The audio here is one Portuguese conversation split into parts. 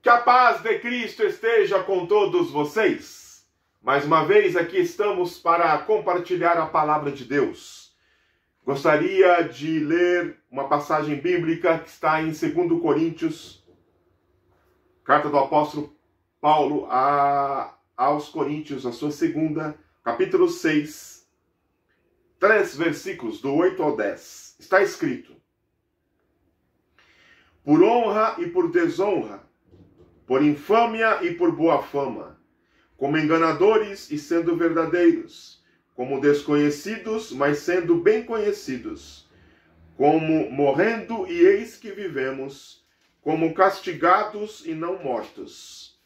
Que a paz de Cristo esteja com todos vocês. Mais uma vez aqui estamos para compartilhar a palavra de Deus. Gostaria de ler uma passagem bíblica que está em 2 Coríntios, carta do apóstolo Paulo aos Coríntios, a sua segunda, capítulo 6, 3 versículos, do 8 ao 10. Está escrito: por honra e por desonra, por infâmia e por boa fama, como enganadores e sendo verdadeiros, como desconhecidos, mas sendo bem conhecidos, como morrendo e eis que vivemos, como castigados e não mortos,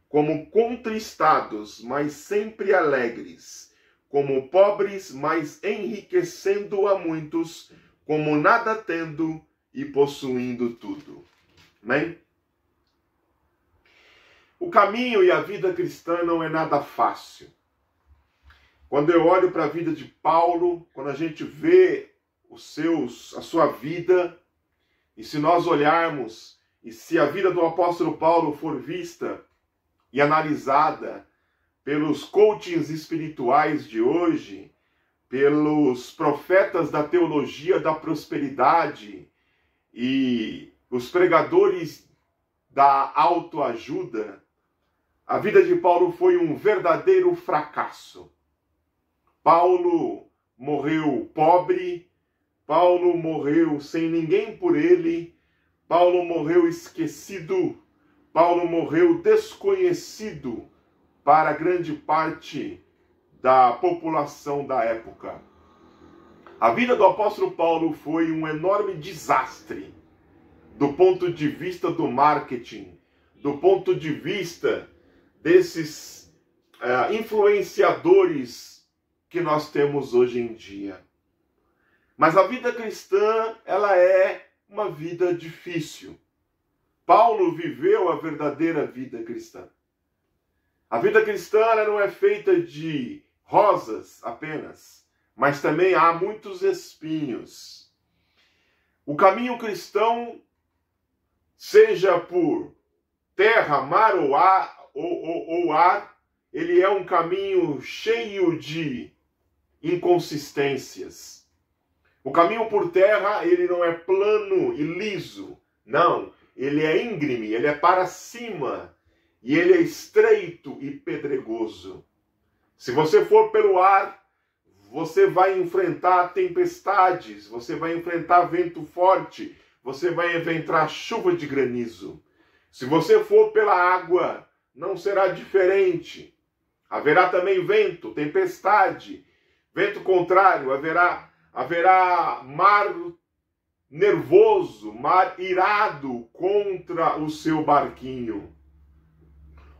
como contristados, mas sempre alegres, como pobres, mas enriquecendo a muitos, como nada tendo e possuindo tudo. Amém? O caminho e a vida cristã não é nada fácil. Quando eu olho para a vida de Paulo, quando a gente vê a sua vida, e se nós olharmos, e se a vida do apóstolo Paulo for vista e analisada pelos coachings espirituais de hoje, pelos profetas da teologia da prosperidade e os pregadores da autoajuda, a vida de Paulo foi um verdadeiro fracasso. Paulo morreu pobre, Paulo morreu sem ninguém por ele, Paulo morreu esquecido, Paulo morreu desconhecido para grande parte da população da época. A vida do apóstolo Paulo foi um enorme desastre do ponto de vista do marketing, do ponto de vista desses influenciadores que nós temos hoje em dia. Mas a vida cristã, ela é uma vida difícil. Paulo viveu a verdadeira vida cristã. A vida cristã, ela não é feita de rosas apenas, mas também há muitos espinhos. O caminho cristão, seja por terra, mar ou ar, ele é um caminho cheio de inconsistências. O caminho por terra, ele não é plano e liso. Não, ele é íngreme, ele é para cima. E ele é estreito e pedregoso. Se você for pelo ar, você vai enfrentar tempestades, você vai enfrentar vento forte, você vai enfrentar chuva de granizo. Se você for pela água, não será diferente. Haverá também vento, tempestade, vento contrário, haverá mar nervoso, mar irado contra o seu barquinho.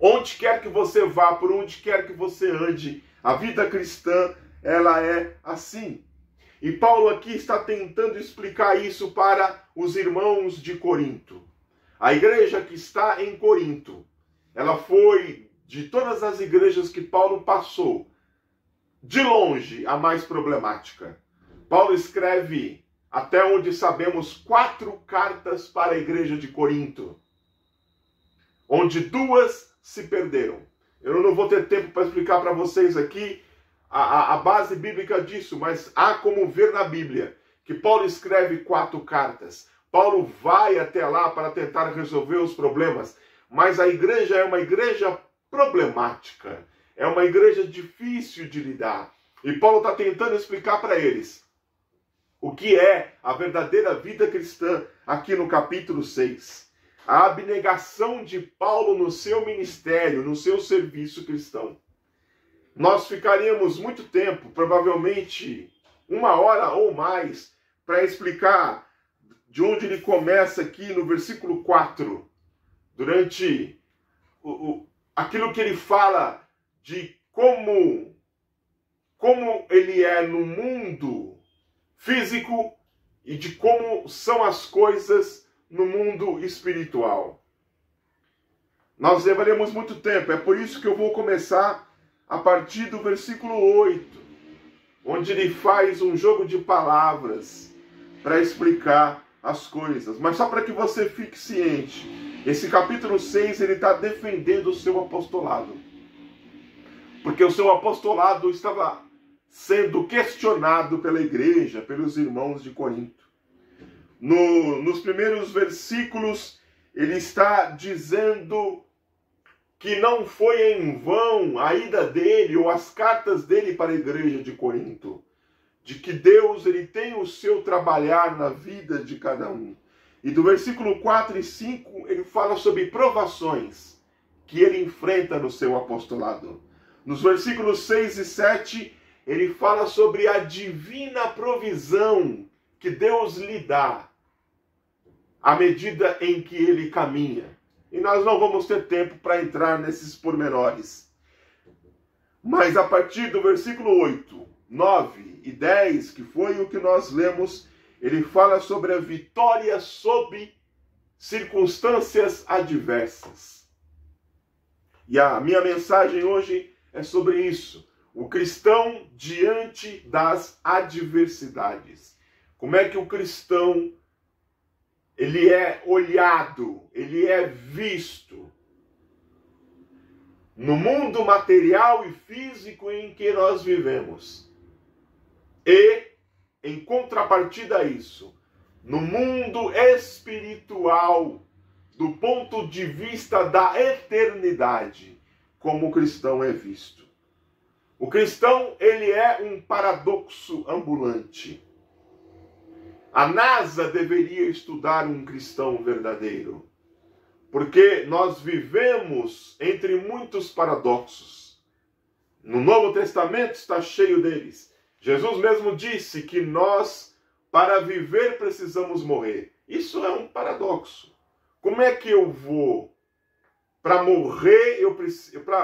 Onde quer que você vá, por onde quer que você ande, a vida cristã, ela é assim. E Paulo aqui está tentando explicar isso para os irmãos de Corinto. A igreja que está em Corinto, ela foi, de todas as igrejas que Paulo passou, de longe a mais problemática. Paulo escreve, até onde sabemos, 4 cartas para a igreja de Corinto, onde 2 se perderam. Eu não vou ter tempo para explicar para vocês aqui a base bíblica disso, mas há como ver na Bíblia que Paulo escreve 4 cartas. Paulo vai até lá para tentar resolver os problemas, mas a igreja é uma igreja problemática, é uma igreja difícil de lidar. E Paulo está tentando explicar para eles o que é a verdadeira vida cristã aqui no capítulo 6. A abnegação de Paulo no seu ministério, no seu serviço cristão. Nós ficaríamos muito tempo, provavelmente 1 hora ou mais, para explicar de onde ele começa aqui no versículo 4, durante aquilo que ele fala de como ele é no mundo físico e de como são as coisas no mundo espiritual. Nós levaremos muito tempo, é por isso que eu vou começar a partir do versículo 8, onde ele faz um jogo de palavras para explicar as coisas. Mas só para que você fique ciente, Esse capítulo 6, ele está defendendo o seu apostolado. Porque o seu apostolado estava sendo questionado pela igreja, pelos irmãos de Corinto. Nos primeiros versículos, ele está dizendo que não foi em vão a ida dele ou as cartas dele para a igreja de Corinto, de que Deus ele tem o seu trabalhar na vida de cada um. E do versículo 4 e 5, ele fala sobre provações que ele enfrenta no seu apostolado. Nos versículos 6 e 7, ele fala sobre a divina provisão que Deus lhe dá à medida em que ele caminha. E nós não vamos ter tempo para entrar nesses pormenores. Mas a partir do versículo 8, 9 e 10, que foi o que nós lemos, ele fala sobre a vitória sob circunstâncias adversas. E a minha mensagem hoje é sobre isso. O cristão diante das adversidades. Como é que o cristão ele é olhado, ele é visto no mundo material e físico em que nós vivemos. E, em contrapartida a isso, no mundo espiritual, do ponto de vista da eternidade, como o cristão é visto. O cristão, ele é um paradoxo ambulante. A NASA deveria estudar um cristão verdadeiro, porque nós vivemos entre muitos paradoxos. No Novo Testamento está cheio deles. Jesus mesmo disse que nós, para viver, precisamos morrer. Isso é um paradoxo. Como é que eu vou? Para morrer,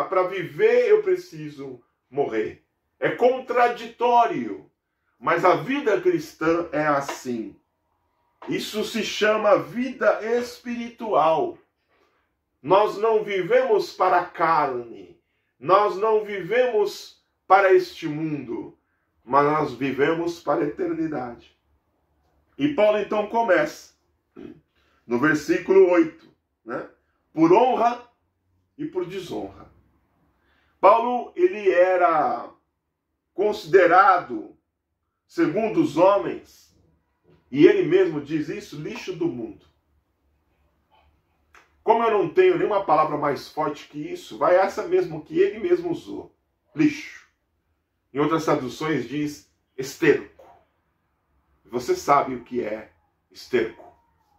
para viver, eu preciso morrer. É contraditório. Mas a vida cristã é assim. Isso se chama vida espiritual. Nós não vivemos para a carne. Nós não vivemos para este mundo. Mas nós vivemos para a eternidade. E Paulo então começa, no versículo 8, né? Por honra e por desonra. Paulo, ele era considerado, segundo os homens, e ele mesmo diz isso, lixo do mundo. Como eu não tenho nenhuma palavra mais forte que isso, vai essa mesmo que ele mesmo usou, lixo. Em outras traduções diz esterco. Você sabe o que é esterco.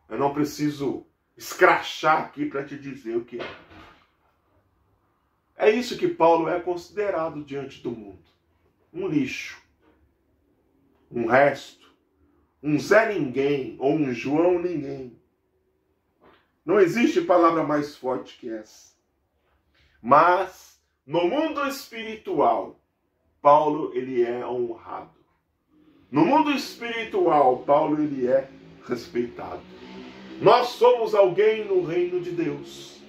Eu não preciso escrachar aqui para te dizer o que é. É isso que Paulo é considerado diante do mundo. Um lixo. Um resto, um Zé Ninguém ou um João Ninguém. Não existe palavra mais forte que essa. Mas, no mundo espiritual, Paulo, ele é honrado. No mundo espiritual, Paulo, ele é respeitado. Nós somos alguém no reino de Deus.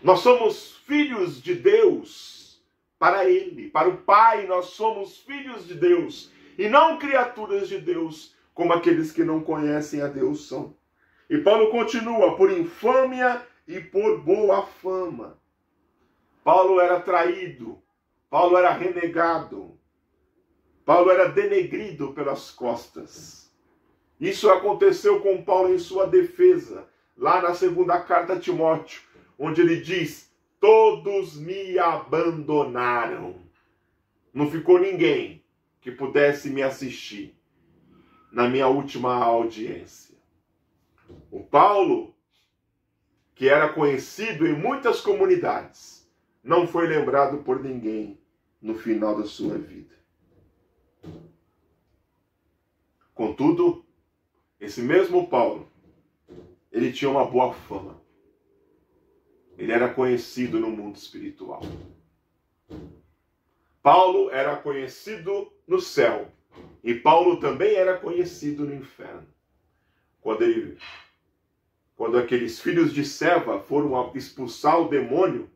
Nós somos filhos de Deus para Ele, para o Pai. Nós somos filhos de Deus e não criaturas de Deus, como aqueles que não conhecem a Deus são. E Paulo continua, por infâmia e por boa fama. Paulo era traído, Paulo era renegado, Paulo era denegrido pelas costas. Isso aconteceu com Paulo em sua defesa, lá na segunda carta a Timóteo, onde ele diz, todos me abandonaram. Não ficou ninguém que pudesse me assistir na minha última audiência. O Paulo, que era conhecido em muitas comunidades, não foi lembrado por ninguém no final da sua vida. Contudo, esse mesmo Paulo, ele tinha uma boa fama. Ele era conhecido no mundo espiritual. Paulo era conhecido no céu. E Paulo também era conhecido no inferno. Quando aqueles filhos de Seva foram expulsar o demônio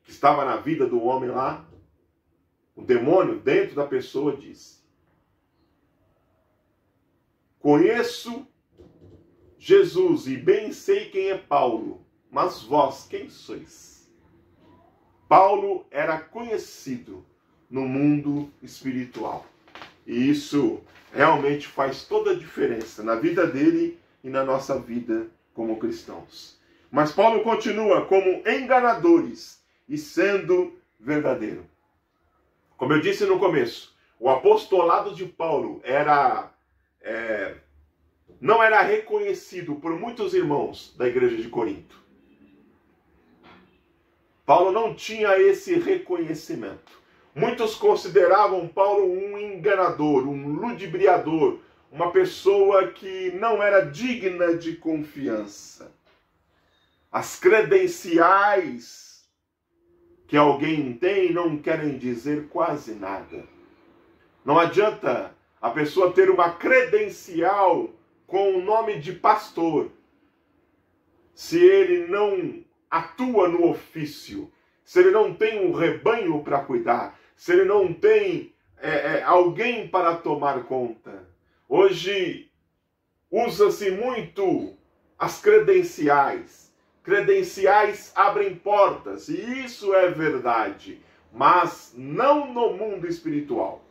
que estava na vida do homem lá, o demônio dentro da pessoa disse, conheço Jesus, e bem sei quem é Paulo, mas vós quem sois? Paulo era conhecido no mundo espiritual. E isso realmente faz toda a diferença na vida dele e na nossa vida como cristãos. Mas Paulo continua como enganadores e sendo verdadeiro. Como eu disse no começo, o apostolado de Paulo não era reconhecido por muitos irmãos da igreja de Corinto. Paulo não tinha esse reconhecimento. Muitos consideravam Paulo um enganador, um ludibriador, uma pessoa que não era digna de confiança. As credenciais que alguém tem não querem dizer quase nada. Não adianta a pessoa ter uma credencial com o nome de pastor, se ele não atua no ofício, se ele não tem um rebanho para cuidar, se ele não tem alguém para tomar conta. Hoje usa-se muito as credenciais. Credenciais abrem portas, e isso é verdade, mas não no mundo espiritual.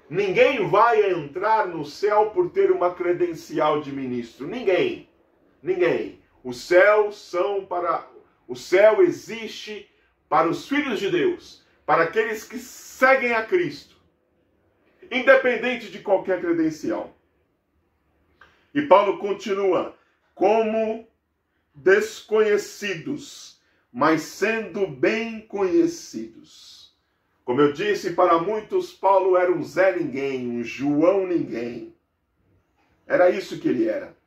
Ninguém vai entrar no céu por ter uma credencial de ministro. Ninguém. Ninguém. O céu existe para os filhos de Deus, para aqueles que seguem a Cristo, independente de qualquer credencial. E Paulo continua, como desconhecidos, mas sendo bem conhecidos. Como eu disse, para muitos, Paulo era um Zé Ninguém, um João Ninguém. Era isso que ele era.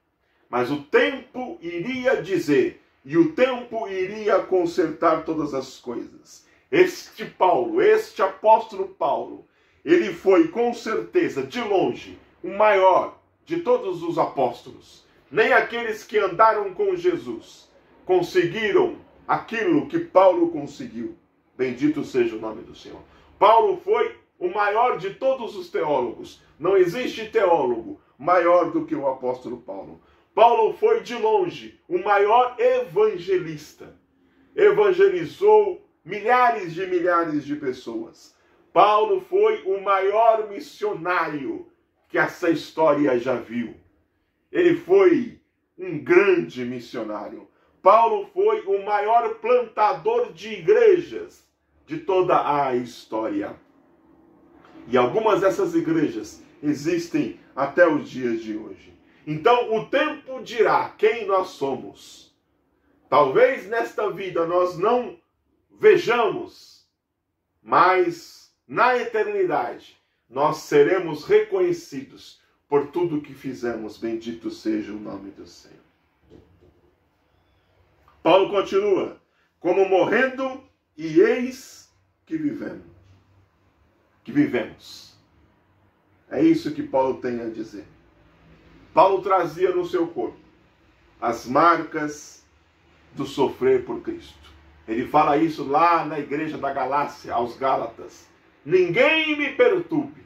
Mas o tempo iria dizer, e o tempo iria consertar todas as coisas. Este Paulo, este apóstolo Paulo, ele foi com certeza, de longe, o maior de todos os apóstolos. Nem aqueles que andaram com Jesus conseguiram aquilo que Paulo conseguiu. Bendito seja o nome do Senhor. Paulo foi o maior de todos os teólogos. Não existe teólogo maior do que o apóstolo Paulo. Paulo foi de longe o maior evangelista. Evangelizou milhares de pessoas. Paulo foi o maior missionário que essa história já viu. Ele foi um grande missionário. Paulo foi o maior plantador de igrejas de toda a história. E algumas dessas igrejas existem até os dias de hoje. Então o tempo dirá quem nós somos. Talvez nesta vida nós não vejamos, mas na eternidade nós seremos reconhecidos por tudo que fizemos. Bendito seja o nome do Senhor. Paulo continua, como morrendo e eis que vivemos. É isso que Paulo tem a dizer. Paulo trazia no seu corpo as marcas do sofrer por Cristo. Ele fala isso lá na igreja da Galácia, aos Gálatas. Ninguém me perturbe.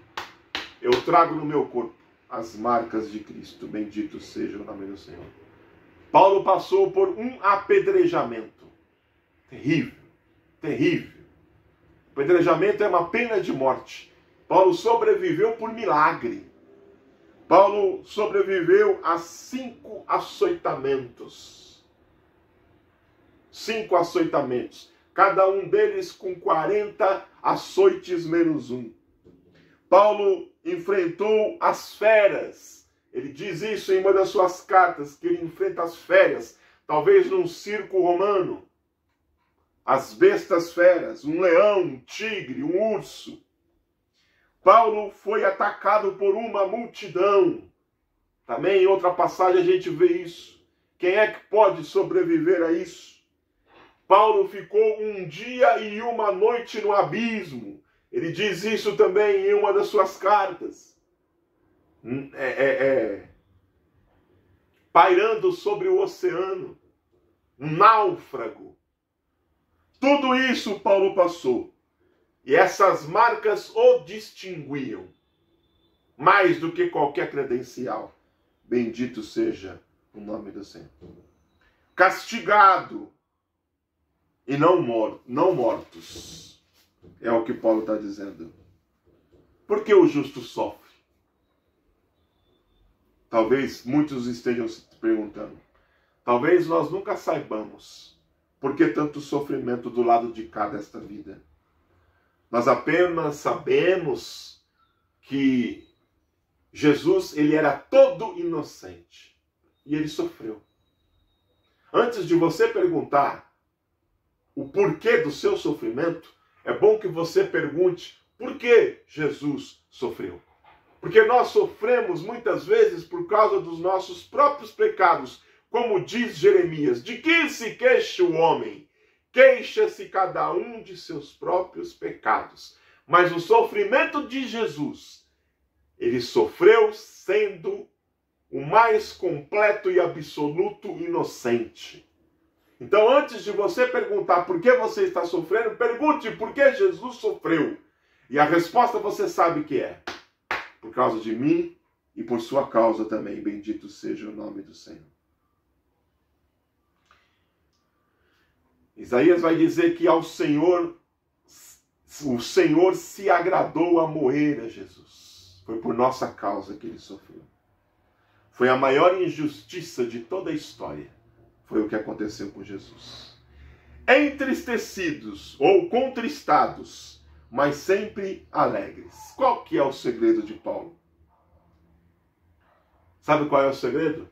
Eu trago no meu corpo as marcas de Cristo. Bendito seja o nome do Senhor. Paulo passou por um apedrejamento. Terrível. Terrível. Apedrejamento é uma pena de morte. Paulo sobreviveu por milagre. Paulo sobreviveu a 5 açoitamentos. 5 açoitamentos. Cada um deles com 40 açoites menos um. Paulo enfrentou as feras. Ele diz isso em uma das suas cartas, que ele enfrenta as feras, talvez num circo romano. As bestas feras, um leão, um tigre, um urso. Paulo foi atacado por uma multidão. Também em outra passagem a gente vê isso. Quem é que pode sobreviver a isso? Paulo ficou um dia e uma noite no abismo. Ele diz isso também em uma das suas cartas. Pairando sobre o oceano. Um náufrago. Tudo isso Paulo passou. E essas marcas o distinguiam. Mais do que qualquer credencial. Bendito seja o nome do Senhor. Castigado e não mortos. É o que Paulo está dizendo. Por que o justo sofre? Talvez muitos estejam se perguntando. Talvez nós nunca saibamos por que tanto sofrimento do lado de cá desta vida. Nós apenas sabemos que Jesus, ele era todo inocente. E ele sofreu. Antes de você perguntar o porquê do seu sofrimento, é bom que você pergunte por que Jesus sofreu. Porque nós sofremos muitas vezes por causa dos nossos próprios pecados. Como diz Jeremias, de que se queixa o homem? Queixa-se cada um de seus próprios pecados. Mas o sofrimento de Jesus, ele sofreu sendo o mais completo e absoluto inocente. Então, antes de você perguntar por que você está sofrendo, pergunte por que Jesus sofreu. E a resposta você sabe que é: por causa de mim e por sua causa também. Bendito seja o nome do Senhor. Isaías vai dizer que o Senhor se agradou a moer a Jesus. Foi por nossa causa que ele sofreu. Foi a maior injustiça de toda a história. Foi o que aconteceu com Jesus. Entristecidos ou contristados, mas sempre alegres. Qual que é o segredo de Paulo? Sabe qual é o segredo?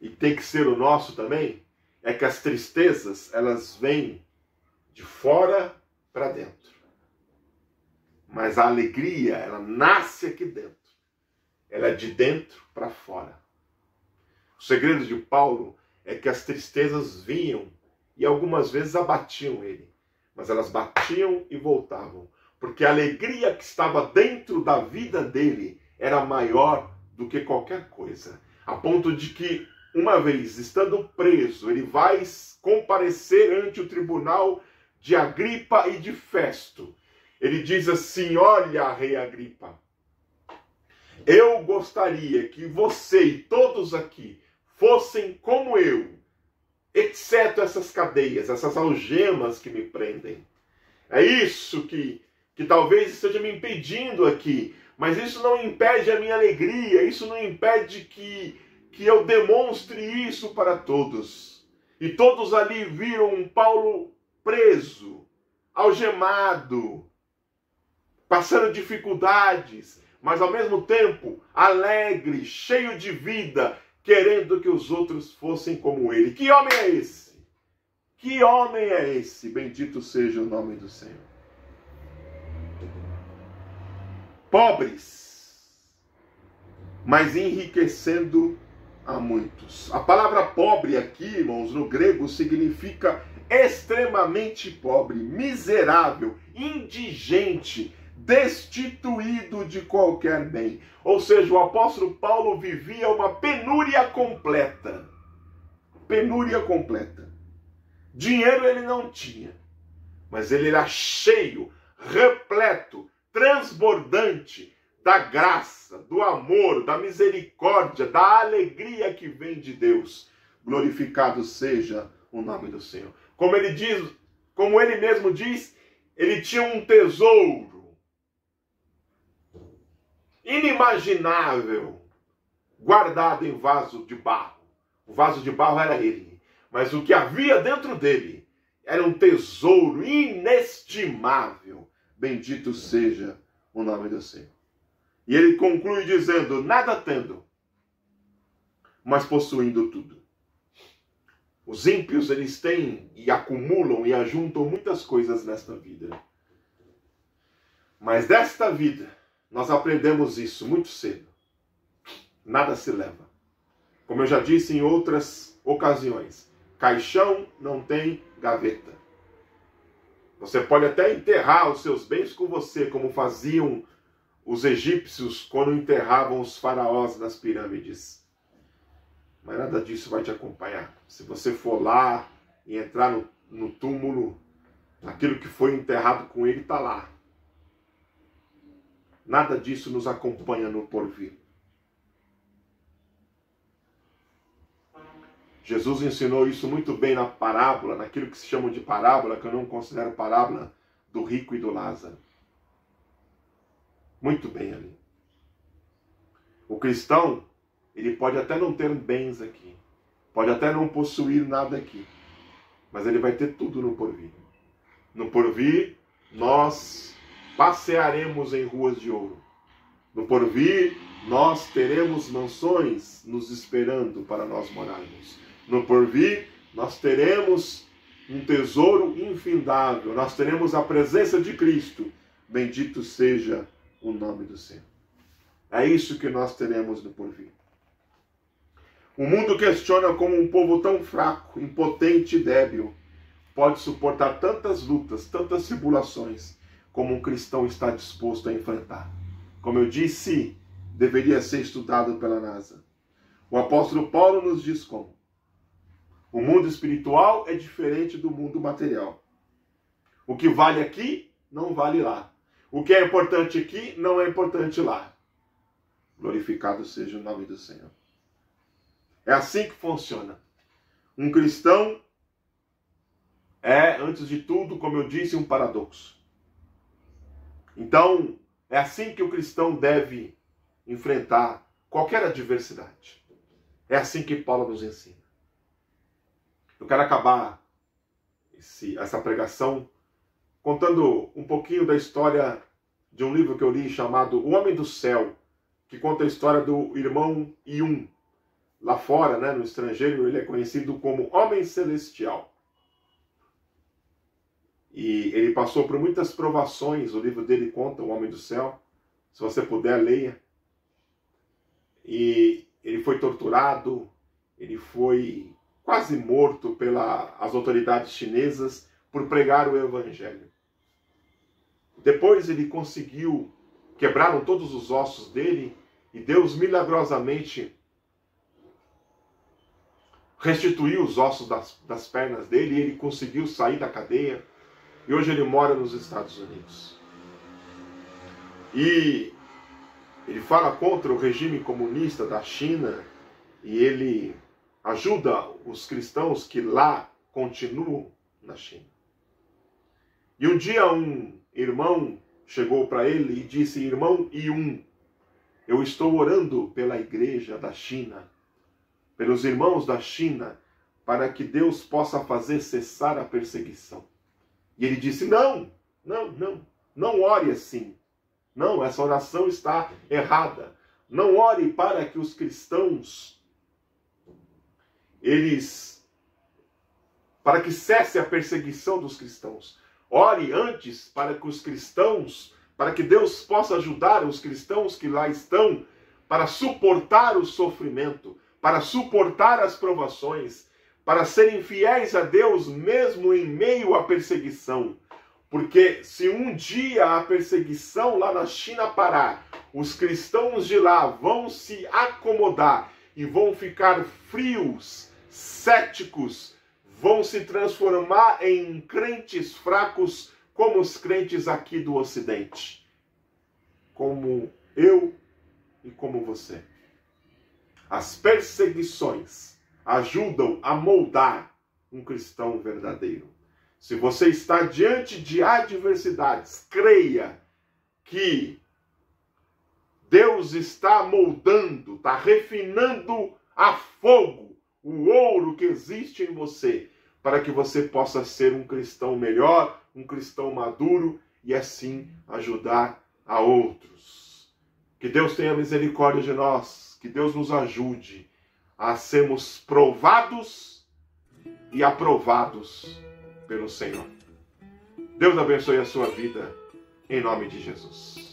E tem que ser o nosso também? É que as tristezas, elas vêm de fora para dentro. Mas a alegria, ela nasce aqui dentro. Ela é de dentro para fora. O segredo de Paulo é que as tristezas vinham e algumas vezes abatiam ele. Mas elas batiam e voltavam. Porque a alegria que estava dentro da vida dele era maior do que qualquer coisa. A ponto de que, uma vez estando preso, ele vai comparecer ante o tribunal de Agripa e de Festo. Ele diz assim: olha, rei Agripa, eu gostaria que você e todos aqui fossem como eu, exceto essas cadeias, essas algemas que me prendem. É isso que talvez esteja me impedindo aqui, mas isso não impede a minha alegria, isso não impede que eu demonstre isso para todos. E todos ali viram um Paulo preso, algemado, passando dificuldades, mas ao mesmo tempo alegre, cheio de vida, querendo que os outros fossem como ele. Que homem é esse? Que homem é esse? Bendito seja o nome do Senhor. Pobres, mas enriquecendo a muitos. A palavra pobre aqui, irmãos, no grego significa extremamente pobre, miserável, indigente, destituído de qualquer bem. Ou seja, o apóstolo Paulo vivia uma penúria completa. Penúria completa. Dinheiro ele não tinha, mas ele era cheio, repleto, transbordante da graça, do amor, da misericórdia, da alegria que vem de Deus. Glorificado seja o nome do Senhor. Como ele diz, como ele mesmo diz, ele tinha um tesouro inimaginável guardado em vaso de barro. O vaso de barro era ele, mas o que havia dentro dele era um tesouro inestimável. Bendito seja o nome do Senhor. E ele conclui dizendo: nada tendo, mas possuindo tudo. Os ímpios, eles têm e acumulam e ajuntam muitas coisas nesta vida. Mas desta vida, nós aprendemos isso muito cedo. Nada se leva. Como eu já disse em outras ocasiões, caixão não tem gaveta. Você pode até enterrar os seus bens com você, como faziam os egípcios quando enterravam os faraós nas pirâmides. Mas nada disso vai te acompanhar. Se você for lá e entrar no túmulo, aquilo que foi enterrado com ele está lá. Nada disso nos acompanha no porvir. Jesus ensinou isso muito bem na parábola, naquilo que se chama de parábola, que eu não considero parábola, do rico e do Lázaro. Muito bem ali. O cristão, ele pode até não ter bens aqui, pode até não possuir nada aqui, mas ele vai ter tudo no porvir. No porvir, nós passearemos em ruas de ouro. No porvir, nós teremos mansões nos esperando para nós morarmos. No porvir, nós teremos um tesouro infindável. Nós teremos a presença de Cristo. Bendito seja o nome do Senhor. É isso que nós teremos no porvir. O mundo questiona como um povo tão fraco, impotente e débil pode suportar tantas lutas, tantas tribulações, como um cristão está disposto a enfrentar. Como eu disse, deveria ser estudado pela NASA. O apóstolo Paulo nos diz como. O mundo espiritual é diferente do mundo material. O que vale aqui, não vale lá. O que é importante aqui, não é importante lá. Glorificado seja o nome do Senhor. É assim que funciona. Um cristão é, antes de tudo, como eu disse, um paradoxo. Então, é assim que o cristão deve enfrentar qualquer adversidade. É assim que Paulo nos ensina. Eu quero acabar essa pregação contando um pouquinho da história de um livro que eu li chamado O Homem do Céu, que conta a história do irmão Yun. Lá fora, né, no estrangeiro, ele é conhecido como Homem Celestial. E ele passou por muitas provações, o livro dele conta, O Homem do Céu. Se você puder, leia. E ele foi torturado, ele foi quase morto pelas autoridades chinesas por pregar o Evangelho. Depois ele conseguiu, quebraram todos os ossos dele, e Deus milagrosamente restituiu os ossos das pernas dele, e ele conseguiu sair da cadeia, e hoje ele mora nos Estados Unidos. E ele fala contra o regime comunista da China, e ele ajuda os cristãos que lá continuam na China. E um dia um irmão chegou para ele e disse: irmão Yun, eu estou orando pela igreja da China, pelos irmãos da China, para que Deus possa fazer cessar a perseguição. E ele disse: não ore assim. Não, essa oração está errada. Não ore para que os cristãos, para que cesse a perseguição dos cristãos. Ore antes para que os cristãos, para que Deus possa ajudar os cristãos que lá estão, para suportar o sofrimento, para suportar as provações, para serem fiéis a Deus mesmo em meio à perseguição. Porque se um dia a perseguição lá na China parar, os cristãos de lá vão se acomodar e vão ficar frios, céticos, vão se transformar em crentes fracos como os crentes aqui do Ocidente. Como eu e como você. As perseguições ajudam a moldar um cristão verdadeiro. Se você está diante de adversidades, creia que Deus está moldando, está refinando a fogo o ouro que existe em você, para que você possa ser um cristão melhor, um cristão maduro e assim ajudar a outros. Que Deus tenha misericórdia de nós, que Deus nos ajude a sermos provados e aprovados pelo Senhor. Deus abençoe a sua vida, em nome de Jesus.